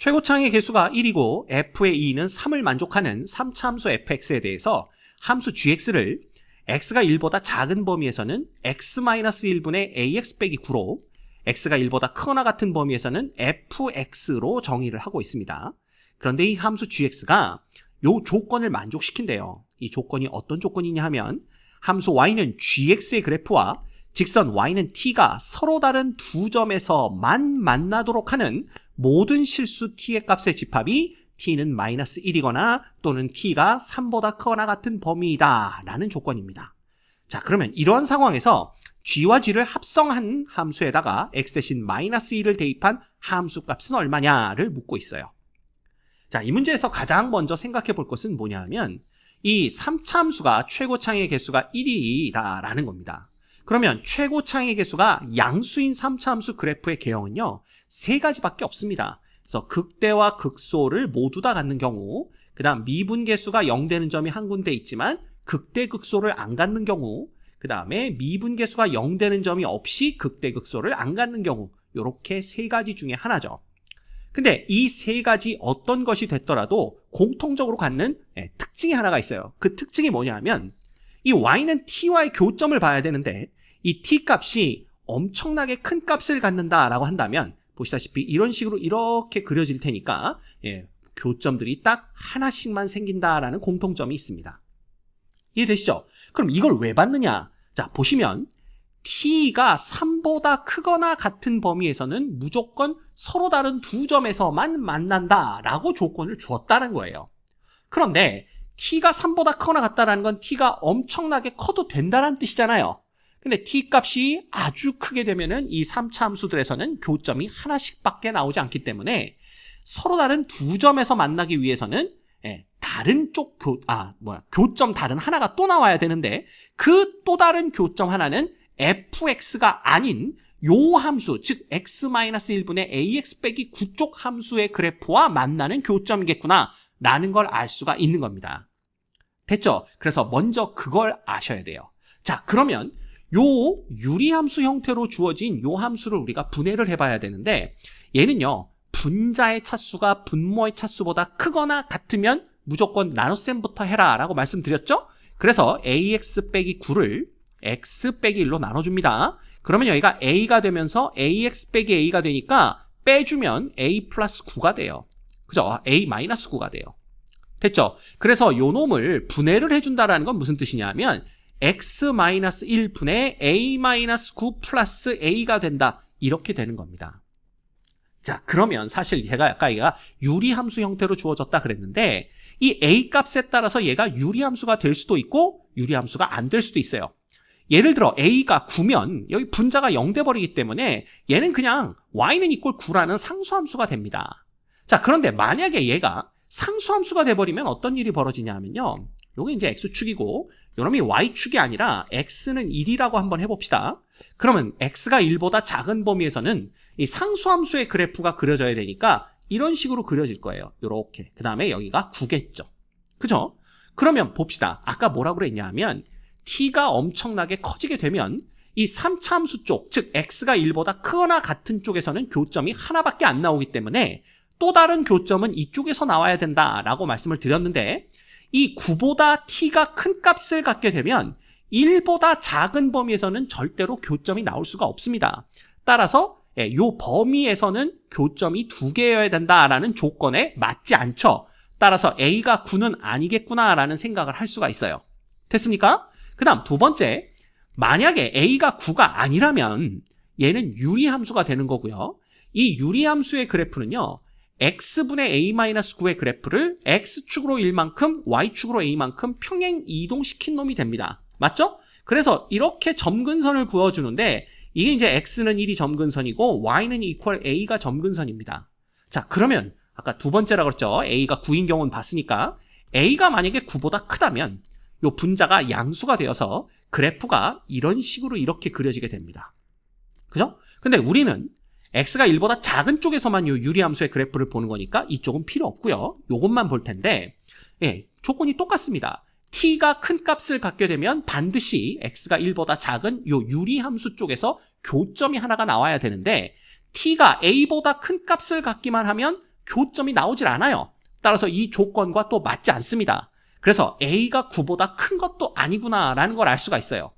최고창의 개수가 1이고 f의 2는 3을 만족하는 3차 함수 fx에 대해서 함수 gx를 x가 1보다 작은 범위에서는 x-1분의 ax 빼기 9로 x가 1보다 크거나 같은 범위에서는 fx로 정의를 하고 있습니다. 그런데 이 함수 gx가 이 조건을 만족시킨대요. 이 조건이 어떤 조건이냐 하면 함수 y는 gx의 그래프와 직선 y는 t가 서로 다른 두 점에서만 만나도록 하는 모든 실수 t의 값의 집합이 t는 -1이거나 또는 t가 3보다 크거나 같은 범위이다 라는 조건입니다. 자, 그러면 이러한 상황에서 g와 g를 합성한 함수에다가 x 대신 -1을 대입한 함수 값은 얼마냐를 묻고 있어요. 자, 이 문제에서 가장 먼저 생각해 볼 것은 뭐냐 하면 이 3차 함수가 최고창의 개수가 1이다 라는 겁니다. 그러면 최고창의 개수가 양수인 3차 함수 그래프의 개형은요, 세 가지밖에 없습니다. 그래서 극대와 극소를 모두 다 갖는 경우, 그 다음 미분계수가 0되는 점이 한 군데 있지만 극대 극소를 안 갖는 경우, 그 다음에 미분계수가 0되는 점이 없이 극대 극소를 안 갖는 경우, 이렇게 세 가지 중에 하나죠. 근데 이 세 가지 어떤 것이 됐더라도 공통적으로 갖는 특징이 하나가 있어요. 그 특징이 뭐냐 하면 이 y는 t와의 교점을 봐야 되는데 이 t 값이 엄청나게 큰 값을 갖는다라고 한다면 보시다시피 이런 식으로 이렇게 그려질 테니까 교점들이 딱 하나씩만 생긴다라는 공통점이 있습니다. 이해되시죠? 그럼 이걸 왜 받느냐? 자, 보시면 t가 3보다 크거나 같은 범위에서는 무조건 서로 다른 두 점에서만 만난다라고 조건을 주었다는 거예요. 그런데 t가 3보다 크거나 같다라는 건 t가 엄청나게 커도 된다는 뜻이잖아요. 근데 t 값이 아주 크게 되면은 이 3차 함수들에서는 교점이 하나씩밖에 나오지 않기 때문에 서로 다른 두 점에서 만나기 위해서는 다른 쪽 교점 다른 하나가 또 나와야 되는데 그 또 다른 교점 하나는 fx가 아닌 요 함수, 즉 x-1분의 ax 빼기 9쪽 함수의 그래프와 만나는 교점이겠구나 라는 걸 알 수가 있는 겁니다. 됐죠? 그래서 먼저 그걸 아셔야 돼요. 자, 그러면 요 유리함수 형태로 주어진 요 함수를 우리가 분해를 해봐야 되는데 얘는요, 분자의 차수가 분모의 차수보다 크거나 같으면 무조건 나눗셈부터 해라 라고 말씀드렸죠? 그래서 ax 빼기 9를 x 빼기 1로 나눠줍니다. 그러면 여기가 a가 되면서 ax 빼기 a가 되니까 빼주면 a 플러스 9가 돼요. 그죠? a 마이너스 9가 돼요. 됐죠? 그래서 요 놈을 분해를 해준다라는 건 무슨 뜻이냐 하면 x-1분의 a-9 플러스 a가 된다. 이렇게 되는 겁니다. 자, 그러면 사실 제가 아까 얘가 유리함수 형태로 주어졌다 그랬는데 이 a 값에 따라서 얘가 유리함수가 될 수도 있고 유리함수가 안 될 수도 있어요. 예를 들어 a가 9면 여기 분자가 0 돼버리기 때문에 얘는 그냥 y는 이꼴 9라는 상수함수가 됩니다. 자, 그런데 만약에 얘가 상수함수가 돼버리면 어떤 일이 벌어지냐 하면요, 요게 이제 x축이고 요놈이 y축이 아니라 x는 1이라고 한번 해봅시다. 그러면 x가 1보다 작은 범위에서는 이 상수함수의 그래프가 그려져야 되니까 이런 식으로 그려질 거예요. 요렇게. 그 다음에 여기가 9겠죠. 그죠? 그러면 봅시다. 아까 뭐라고 그랬냐 하면 t가 엄청나게 커지게 되면 이 3차 함수 쪽, 즉 x가 1보다 크거나 같은 쪽에서는 교점이 하나밖에 안 나오기 때문에 또 다른 교점은 이쪽에서 나와야 된다라고 말씀을 드렸는데 이 9보다 t가 큰 값을 갖게 되면 1보다 작은 범위에서는 절대로 교점이 나올 수가 없습니다. 따라서 이 범위에서는 교점이 2개여야 된다라는 조건에 맞지 않죠. 따라서 a가 9는 아니겠구나라는 생각을 할 수가 있어요. 됐습니까? 그 다음 두 번째, 만약에 a가 9가 아니라면 얘는 유리함수가 되는 거고요. 이 유리함수의 그래프는요, x분의 a-9의 그래프를 x축으로 1만큼 y축으로 a만큼 평행 이동시킨 놈이 됩니다. 맞죠? 그래서 이렇게 점근선을 그어주는데 이게 이제 x는 1이 점근선이고 y는 equal a가 점근선입니다. 자, 그러면 아까 두 번째라고 그랬죠? a가 9인 경우는 봤으니까 a가 만약에 9보다 크다면 요 분자가 양수가 되어서 그래프가 이런 식으로 이렇게 그려지게 됩니다. 그죠? 근데 우리는 x가 1보다 작은 쪽에서만 요 유리함수의 그래프를 보는 거니까 이쪽은 필요 없고요. 요것만 볼 텐데 조건이 똑같습니다. t가 큰 값을 갖게 되면 반드시 x가 1보다 작은 요 유리함수 쪽에서 교점이 하나가 나와야 되는데 t가 a보다 큰 값을 갖기만 하면 교점이 나오질 않아요. 따라서 이 조건과 또 맞지 않습니다. 그래서 A가 9보다 큰 것도 아니구나라는 걸 알 수가 있어요.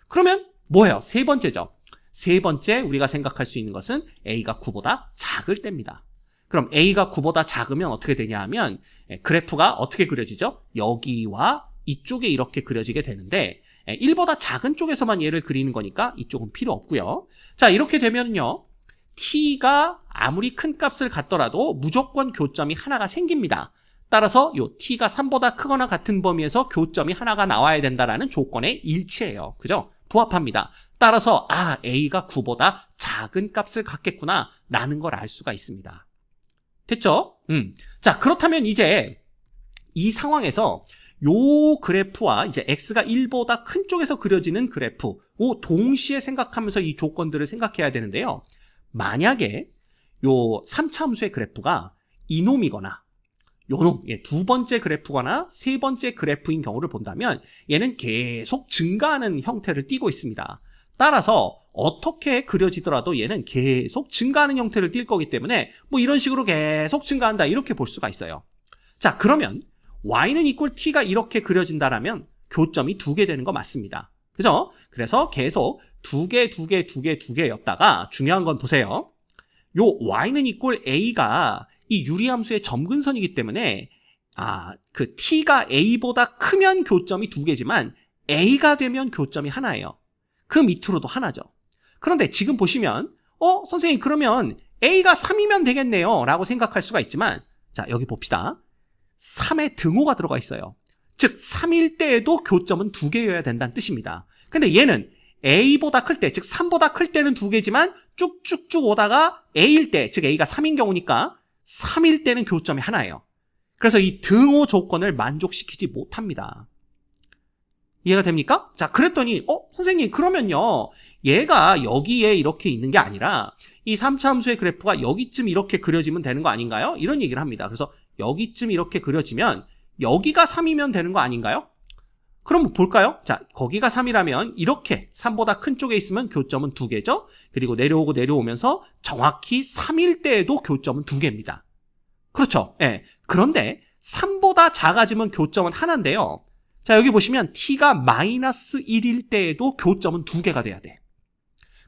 그러면 뭐예요? 세 번째죠. 세 번째 우리가 생각할 수 있는 것은 A가 9보다 작을 때입니다. 그럼 A가 9보다 작으면 어떻게 되냐 하면 그래프가 어떻게 그려지죠? 여기와 이쪽에 이렇게 그려지게 되는데 1보다 작은 쪽에서만 얘를 그리는 거니까 이쪽은 필요 없고요. 자, 이렇게 되면요. t가 아무리 큰 값을 갖더라도 무조건 교점이 하나가 생깁니다. 따라서 요 t가 3보다 크거나 같은 범위에서 교점이 하나가 나와야 된다라는 조건에 일치해요. 그죠? 부합합니다. 따라서 A가 9보다 작은 값을 갖겠구나 라는 걸 알 수가 있습니다. 됐죠? 자, 그렇다면 이제 이 상황에서 요 그래프와 이제 x가 1보다 큰 쪽에서 그려지는 그래프 동시에 생각하면서 이 조건들을 생각해야 되는데요. 만약에 요 3차 함수의 그래프가 이놈이거나 요놈, 두 번째 그래프거나 세 번째 그래프인 경우를 본다면 얘는 계속 증가하는 형태를 띠고 있습니다. 따라서 어떻게 그려지더라도 얘는 계속 증가하는 형태를 띌 거기 때문에 뭐 이런 식으로 계속 증가한다 이렇게 볼 수가 있어요. 자, 그러면 y는 equal t가 이렇게 그려진다라면 교점이 2개 되는 거 맞습니다. 그죠? 그래서 계속 2개였다가 중요한 건 보세요. 요 y는 equal a가 이 유리함수의 점근선이기 때문에 그 t가 a보다 크면 교점이 2개지만 a가 되면 교점이 하나예요. 그 밑으로도 하나죠. 그런데 지금 보시면 선생님 그러면 a가 3이면 되겠네요 라고 생각할 수가 있지만 자, 여기 봅시다. 3에 등호가 들어가 있어요. 즉 3일 때에도 교점은 2개여야 된다는 뜻입니다. 근데 얘는 a보다 클 때, 즉 3보다 클 때는 2개지만 쭉쭉쭉 오다가 a일 때, 즉 a가 3인 경우니까 3일 때는 교점이 하나예요. 그래서 이 등호 조건을 만족시키지 못합니다. 이해가 됩니까? 자, 그랬더니 선생님 그러면요 얘가 여기에 이렇게 있는 게 아니라 이 3차 함수의 그래프가 여기쯤 이렇게 그려지면 되는 거 아닌가요? 이런 얘기를 합니다. 그래서 여기쯤 이렇게 그려지면 여기가 3이면 되는 거 아닌가요? 그럼 볼까요? 자, 거기가 3이라면 이렇게 3보다 큰 쪽에 있으면 교점은 2개죠? 그리고 내려오면서 정확히 3일 때에도 교점은 2개입니다. 그렇죠? 예. 그런데 3보다 작아지면 교점은 하나인데요. 자, 여기 보시면 t가 마이너스 1일 때에도 교점은 2개가 돼야 돼.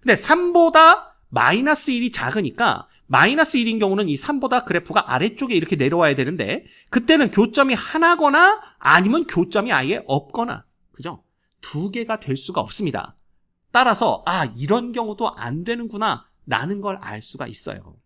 근데 3보다 마이너스 1이 작으니까 마이너스 1인 경우는 이 3보다 그래프가 아래쪽에 이렇게 내려와야 되는데 그때는 교점이 하나거나 아니면 교점이 아예 없거나 그죠? 2개가 될 수가 없습니다. 따라서 이런 경우도 안 되는구나 라는 걸 알 수가 있어요.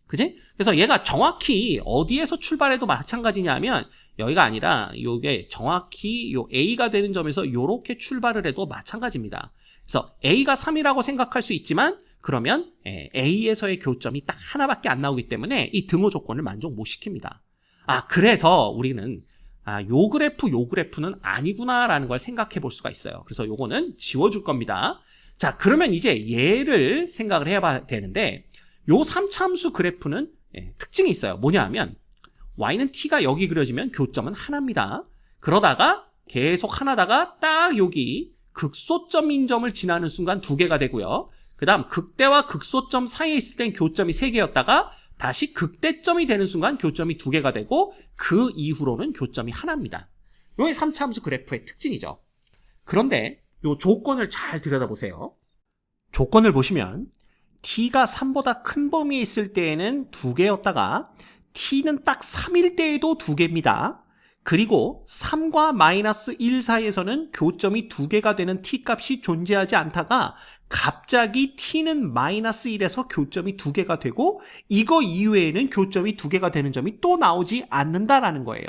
그지? 그래서 얘가 정확히 어디에서 출발해도 마찬가지냐면 여기가 아니라 요게 정확히 요 A가 되는 점에서 요렇게 출발을 해도 마찬가지입니다. 그래서 A가 3이라고 생각할 수 있지만 그러면 A에서의 교점이 딱 하나밖에 안 나오기 때문에 이 등호 조건을 만족 못 시킵니다. 그래서 우리는 요 그래프는 아니구나라는 걸 생각해 볼 수가 있어요. 그래서 요거는 지워줄 겁니다. 자, 그러면 이제 얘를 생각을 해봐야 되는데 요 3차 함수 그래프는 특징이 있어요. 뭐냐 하면 y는 t가 여기 그려지면 교점은 하나입니다. 그러다가 계속 하나다가 딱 여기 극소점인 점을 지나는 순간 2개가 되고요. 그 다음 극대와 극소점 사이에 있을 땐 교점이 3개였다가 다시 극대점이 되는 순간 교점이 2개가 되고 그 이후로는 교점이 하나입니다. 이게 3차 함수 그래프의 특징이죠. 그런데 이 조건을 잘 들여다보세요. 조건을 보시면 t가 3보다 큰 범위에 있을 때에는 2개였다가 t는 딱 3일 때에도 2개입니다. 그리고 3과 마이너스 1 사이에서는 교점이 2개가 되는 t값이 존재하지 않다가 갑자기 t는 마이너스 1에서 교점이 2개가 되고 이거 이외에는 교점이 2개가 되는 점이 또 나오지 않는다라는 거예요.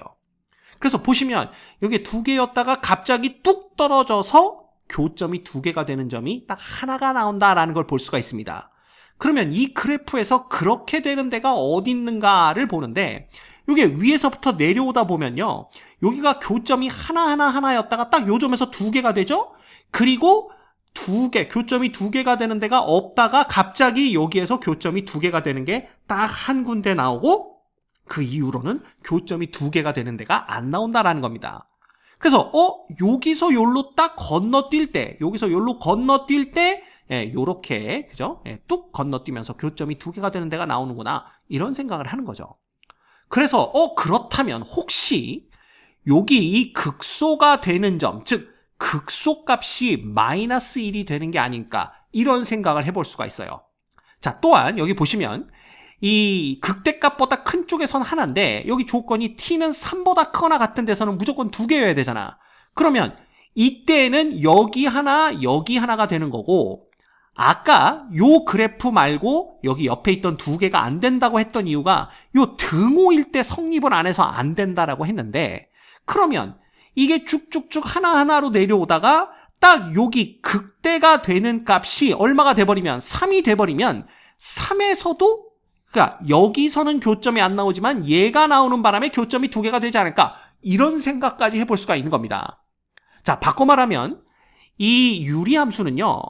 그래서 보시면 여기 2개였다가 갑자기 뚝 떨어져서 교점이 2개가 되는 점이 딱 하나가 나온다라는 걸 볼 수가 있습니다. 그러면 이 그래프에서 그렇게 되는 데가 어디 있는가를 보는데 이게 위에서부터 내려오다 보면요. 여기가 교점이 하나였다가 딱 요 점에서 2개가 되죠? 그리고 교점이 2개가 되는 데가 없다가 갑자기 여기에서 교점이 2개가 되는 게 딱 한 군데 나오고 그 이후로는 교점이 2개가 되는 데가 안 나온다라는 겁니다. 그래서 여기서 요로 딱 건너뛸 때 요렇게 그죠? 뚝 건너뛰면서 교점이 2개가 되는 데가 나오는구나 이런 생각을 하는 거죠. 그래서 그렇다면 혹시 여기 이 극소가 되는 점, 즉 극소값이 마이너스 1이 되는 게 아닐까, 이런 생각을 해볼 수가 있어요. 자, 또한 여기 보시면 이 극대값보다 큰 쪽에선 하나인데 여기 조건이 t는 3보다 크거나 같은 데서는 무조건 2개여야 되잖아. 그러면 이때는 여기 하나가 되는 거고, 아까 요 그래프 말고 여기 옆에 있던 2개가 안 된다고 했던 이유가 요 등호일 때 성립을 안 해서 안 된다라고 했는데, 그러면 이게 쭉쭉쭉 하나하나로 내려오다가 딱 여기 극대가 되는 값이 얼마가 돼버리면 3이 돼버리면 3에서도, 그러니까 여기서는 교점이 안 나오지만 얘가 나오는 바람에 교점이 2개가 되지 않을까, 이런 생각까지 해볼 수가 있는 겁니다. 자, 바꿔 말하면 이 유리함수는요,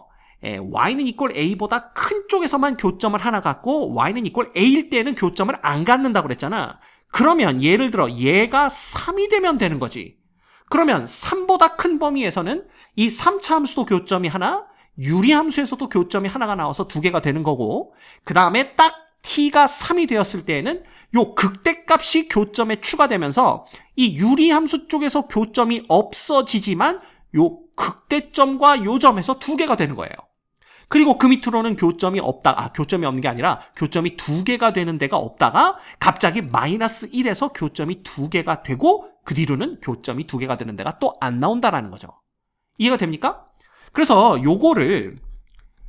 y는 이꼴 a보다 큰 쪽에서만 교점을 하나 갖고 y는 이꼴 a일 때는 교점을 안 갖는다고 그랬잖아. 그러면 예를 들어 얘가 3이 되면 되는 거지. 그러면 3보다 큰 범위에서는 이 3차 함수도 교점이 하나, 유리함수에서도 교점이 하나가 나와서 2개가 되는 거고, 그 다음에 딱 t가 3이 되었을 때에는 요 극대값이 교점에 추가되면서 이 유리함수 쪽에서 교점이 없어지지만 요 극대점과 요 점에서 2개가 되는 거예요. 그리고 그 밑으로는 교점이 없는 게 아니라 교점이 2개가 되는 데가 없다가 갑자기 마이너스 1에서 교점이 2개가 되고 그 뒤로는 교점이 2개가 되는 데가 또 안 나온다라는 거죠. 이해가 됩니까? 그래서 요거를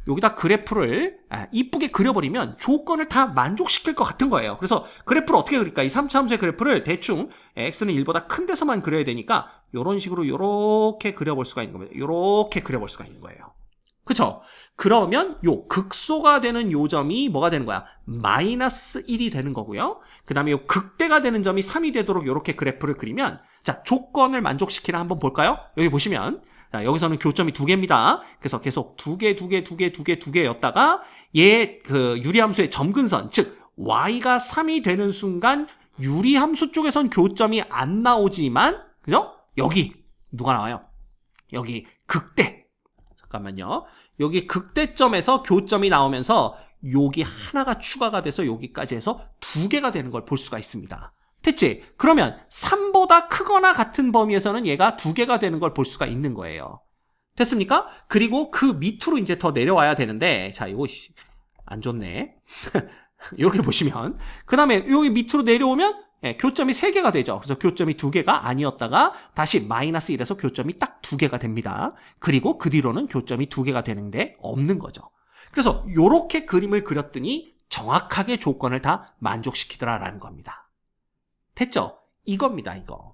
여기다 그래프를 이쁘게 그려버리면 조건을 다 만족시킬 것 같은 거예요. 그래서 그래프를 어떻게 그릴까? 이 3차 함수의 그래프를 대충 x는 1보다 큰 데서만 그려야 되니까 이런 식으로 이렇게 그려볼 수가 있는 겁니다. 이렇게 그려볼 수가 있는 거예요. 그쵸? 그러면 요 극소가 되는 요 점이 뭐가 되는 거야? 마이너스 1이 되는 거고요. 그 다음에 요 극대가 되는 점이 3이 되도록 이렇게 그래프를 그리면, 자, 조건을 만족시키나 한번 볼까요? 여기 보시면, 자, 여기서는 교점이 2개입니다. 그래서 계속 2개였다가 얘 그 유리함수의 점근선, 즉 y가 3이 되는 순간 유리함수 쪽에선 교점이 안 나오지만, 그죠? 여기 누가 나와요? 여기 극대. 잠깐만요. 여기 극대점에서 교점이 나오면서 여기 하나가 추가가 돼서 여기까지 해서 2개가 되는 걸 볼 수가 있습니다. 됐지? 그러면 3보다 크거나 같은 범위에서는 얘가 2개가 되는 걸 볼 수가 있는 거예요. 됐습니까? 그리고 그 밑으로 이제 더 내려와야 되는데, 자, 이거 안 좋네. 이렇게 보시면, 그 다음에 여기 밑으로 내려오면 교점이 3개가 되죠. 그래서 교점이 2개가 아니었다가 다시 마이너스 1에서 교점이 딱 2개가 됩니다. 그리고 그 뒤로는 교점이 2개가 되는데 없는 거죠. 그래서 이렇게 그림을 그렸더니 정확하게 조건을 다 만족시키더라라는 겁니다. 됐죠? 이겁니다, 이거.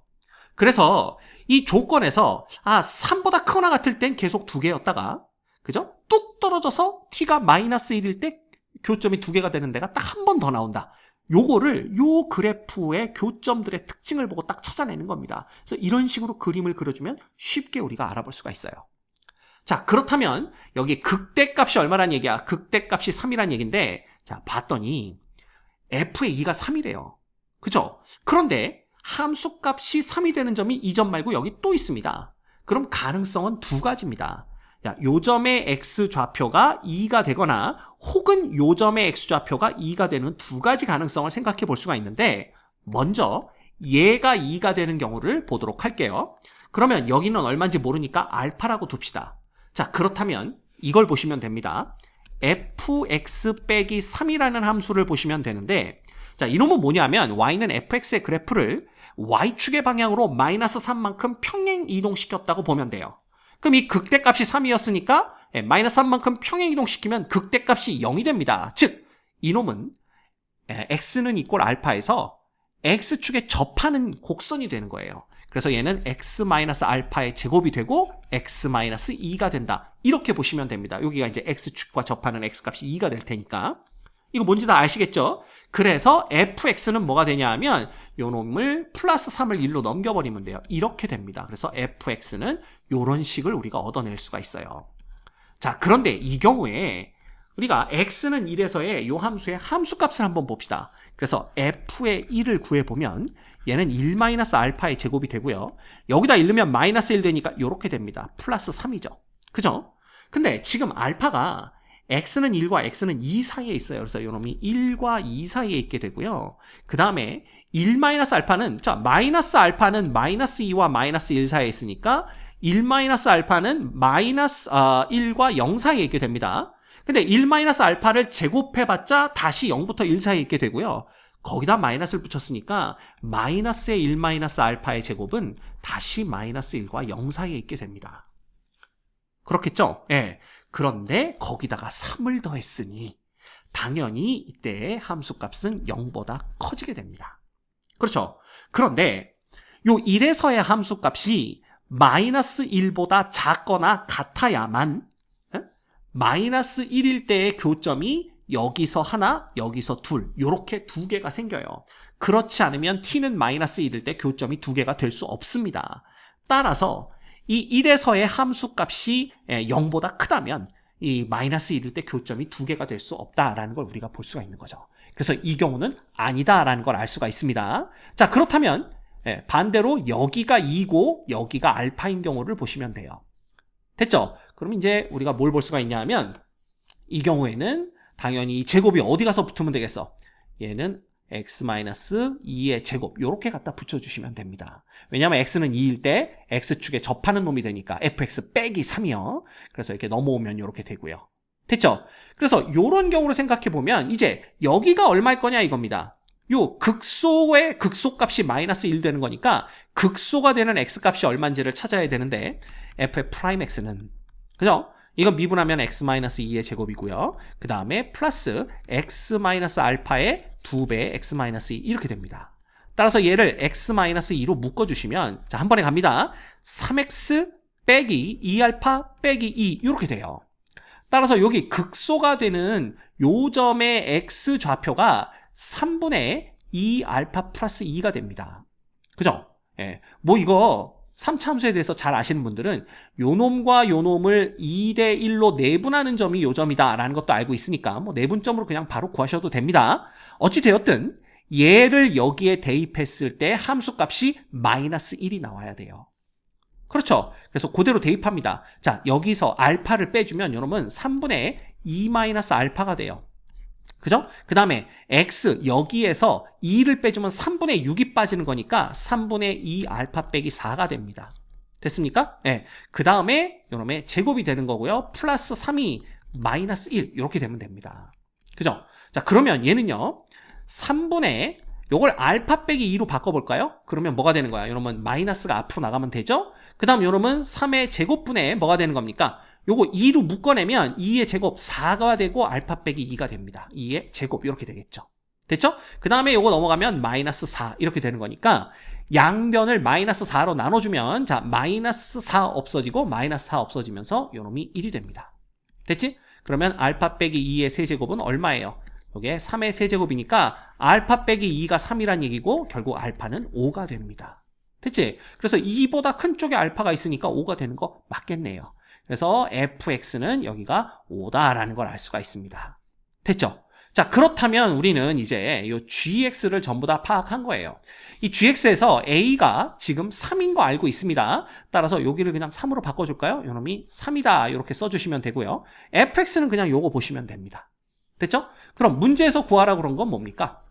그래서 이 조건에서 3보다 크거나 같을 땐 계속 2개였다가, 그죠? 뚝 떨어져서 t가 마이너스 1일 때 교점이 2개가 되는 데가 딱 한 번 더 나온다. 요거를 요 그래프의 교점들의 특징을 보고 딱 찾아내는 겁니다. 그래서 이런 식으로 그림을 그려주면 쉽게 우리가 알아볼 수가 있어요. 자, 그렇다면 여기 극대값이 얼마란 얘기야? 극대값이 3이란 얘기인데, 자, 봤더니 f의 2가 3이래요. 그죠? 그런데 함수값이 3이 되는 점이 이 점 말고 여기 또 있습니다. 그럼 가능성은 2가지입니다. 요 점의 x좌표가 2가 되거나 혹은 요 점의 x좌표가 2가 되는 2가지 가능성을 생각해 볼 수가 있는데, 먼저 얘가 2가 되는 경우를 보도록 할게요. 그러면 여기는 얼마인지 모르니까 알파라고 둡시다. 자, 그렇다면 이걸 보시면 됩니다. fx 빼기 3이라는 함수를 보시면 되는데, 자, 이놈은 뭐냐면 y는 fx의 그래프를 y축의 방향으로 마이너스 3만큼 평행 이동시켰다고 보면 돼요. 그럼 이 극대값이 3이었으니까 마이너스 3만큼 평행 이동시키면 극대값이 0이 됩니다. 즉 이놈은 x는 이꼴 알파에서 x축에 접하는 곡선이 되는 거예요. 그래서 얘는 x-알파의 제곱이 되고 x-2가 된다. 이렇게 보시면 됩니다. 여기가 이제 x축과 접하는 x값이 2가 될 테니까. 이거 뭔지 다 아시겠죠? 그래서 fx는 뭐가 되냐 하면 요 놈을 플러스 3을 1로 넘겨버리면 돼요. 이렇게 됩니다. 그래서 fx는 요런 식을 우리가 얻어낼 수가 있어요. 자, 그런데 이 경우에 우리가 x는 1에서의 요 함수의 함수값을 한번 봅시다. 그래서 f의 1을 구해보면 얘는 1-알파의 제곱이 되고요. 여기다 1 넣으면 마이너스 1 되니까 요렇게 됩니다. 플러스 3이죠. 그죠? 근데 지금 알파가 x는 1과 x는 2 사이에 있어요. 그래서 이놈이 1과 2 사이에 있게 되고요. 그 다음에 1-알파는, 자, 마이너스 알파는 마이너스 2와 마이너스 1 사이에 있으니까 1-알파는 마이너스 1과 0 사이에 있게 됩니다. 근데 1-알파를 제곱해봤자 다시 0부터 1 사이에 있게 되고요. 거기다 마이너스를 붙였으니까 마이너스의 1-알파의 제곱은 다시 마이너스 1과 0 사이에 있게 됩니다. 그렇겠죠? 예. 그런데 거기다가 3을 더했으니 당연히 이때 함수값은 0보다 커지게 됩니다. 그렇죠? 그런데 요 1에서의 함수값이 마이너스 1보다 작거나 같아야만 마이너스 1일 때의 교점이 여기서 하나, 여기서 둘, 요렇게 두 개가 생겨요. 그렇지 않으면 t는 마이너스 1일 때 교점이 두 개가 될 수 없습니다. 따라서 이 1에서의 함수값이 0보다 크다면 이 마이너스 1일 때 교점이 두 개가 될 수 없다라는 걸 우리가 볼 수가 있는 거죠. 그래서 이 경우는 아니다라는 걸 알 수가 있습니다. 자, 그렇다면 반대로 여기가 2고 여기가 알파인 경우를 보시면 돼요. 됐죠? 그럼 이제 우리가 뭘 볼 수가 있냐 하면 이 경우에는 당연히 제곱이 어디 가서 붙으면 되겠어? 얘는 x-2의 제곱 요렇게 갖다 붙여주시면 됩니다. 왜냐하면 x는 2일 때 x축에 접하는 놈이 되니까 fx 빼기 3이요. 그래서 이렇게 넘어오면 요렇게 되고요. 됐죠? 그래서 요런 경우로 생각해보면 이제 여기가 얼마일 거냐 이겁니다. 요 극소의 극소값이 마이너스 1 되는 거니까 극소가 되는 x값이 얼마인지를 찾아야 되는데 f의 프라임 x는 그죠? 이건 미분하면 x-2의 제곱이고요. 그 다음에 플러스 x-알파의 2배 x-2 이렇게 됩니다. 따라서 얘를 x-2로 묶어주시면 자, 한 번에 갑니다. 3x 빼기 2알파 빼기 2 이렇게 돼요. 따라서 여기 극소가 되는 요 점의 x 좌표가 3분의 2알파 플러스 2가 됩니다. 그죠? 예. 뭐 이거 3차 함수에 대해서 잘 아시는 분들은 요 놈과 요 놈을 2대 1로 내분하는 점이 요 점이다 라는 것도 알고 있으니까 뭐 내분점으로 그냥 바로 구하셔도 됩니다. 어찌 되었든 얘를 여기에 대입했을 때 함수값이 마이너스 1이 나와야 돼요. 그렇죠? 그래서 그대로 대입합니다. 자, 여기서 알파를 빼주면 요 놈은 3분의 2 마이너스 알파가 돼요. 그죠? 그 다음에 x 여기에서 2를 빼주면 3분의 6이 빠지는 거니까 3분의 2 알파 빼기 4가 됩니다. 됐습니까? 네. 그 다음에 요놈의 제곱이 되는 거고요. 플러스 3이 마이너스 1 이렇게 되면 됩니다. 그죠? 자, 그러면 얘는요 3분의 요걸 알파 빼기 2로 바꿔볼까요? 그러면 뭐가 되는 거야? 요놈은 마이너스가 앞으로 나가면 되죠? 그 다음 요놈은 3의 제곱분의 뭐가 되는 겁니까? 요거 2로 묶어내면 2의 제곱 4가 되고 알파 빼기 2가 됩니다. 2의 제곱 이렇게 되겠죠. 됐죠? 그 다음에 요거 넘어가면 마이너스 4 이렇게 되는 거니까 양변을 마이너스 4로 나눠주면 자 마이너스 4 없어지고 마이너스 4 없어지면서 요놈이 1이 됩니다. 됐지? 그러면 알파 빼기 2의 세제곱은 얼마예요? 요게 3의 세제곱이니까 알파 빼기 2가 3이란 얘기고 결국 알파는 5가 됩니다. 됐지? 그래서 2보다 큰 쪽에 알파가 있으니까 5가 되는 거 맞겠네요. 그래서 fx는 여기가 5다라는 걸 알 수가 있습니다. 됐죠? 자, 그렇다면 우리는 이제 이 gx를 전부 다 파악한 거예요. 이 gx에서 a가 지금 3인 거 알고 있습니다. 따라서 여기를 그냥 3으로 바꿔줄까요? 요놈이 3이다 이렇게 써주시면 되고요. fx는 그냥 요거 보시면 됩니다. 됐죠? 그럼 문제에서 구하라고 그런 건 뭡니까?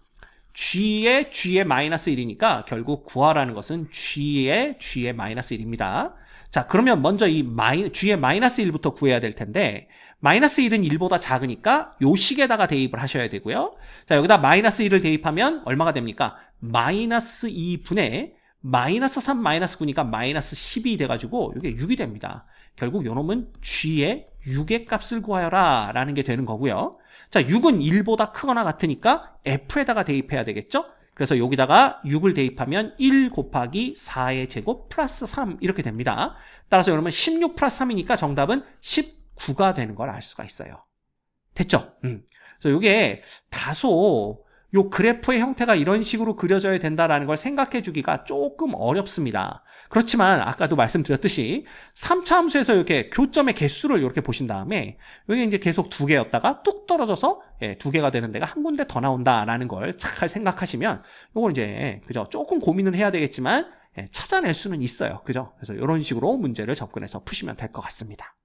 g의 마이너스 1이니까 결국 구하라는 것은 g의 마이너스 1입니다. 자, 그러면 먼저 이 g의 마이너스 1부터 구해야 될 텐데 마이너스 1은 1보다 작으니까 요 식에다가 대입을 하셔야 되고요. 자, 여기다 마이너스 1을 대입하면 얼마가 됩니까? 마이너스 2분의 마이너스 3 마이너스 9니까 마이너스 10이 돼가지고 이게 6이 됩니다. 결국 요 놈은 g의 6의 값을 구하여라 라는 게 되는 거고요. 자, 6은 1보다 크거나 같으니까 f에다가 대입해야 되겠죠? 그래서 여기다가 6을 대입하면 1 곱하기 4의 제곱 플러스 3 이렇게 됩니다. 따라서 여러분 16 플러스 3이니까 정답은 19가 되는 걸 알 수가 있어요. 됐죠? 그래서 이게 다소 요 그래프의 형태가 이런 식으로 그려져야 된다라는 걸 생각해 주기가 조금 어렵습니다. 그렇지만 아까도 말씀드렸듯이 3차 함수에서 이렇게 교점의 개수를 이렇게 보신 다음에 여기 이제 계속 2개였다가 뚝 떨어져서 2개가 되는 데가 한 군데 더 나온다라는 걸 잘 생각하시면 요걸 이제 그죠? 조금 고민을 해야 되겠지만 찾아낼 수는 있어요. 그죠? 그래서 이런 식으로 문제를 접근해서 푸시면 될 것 같습니다.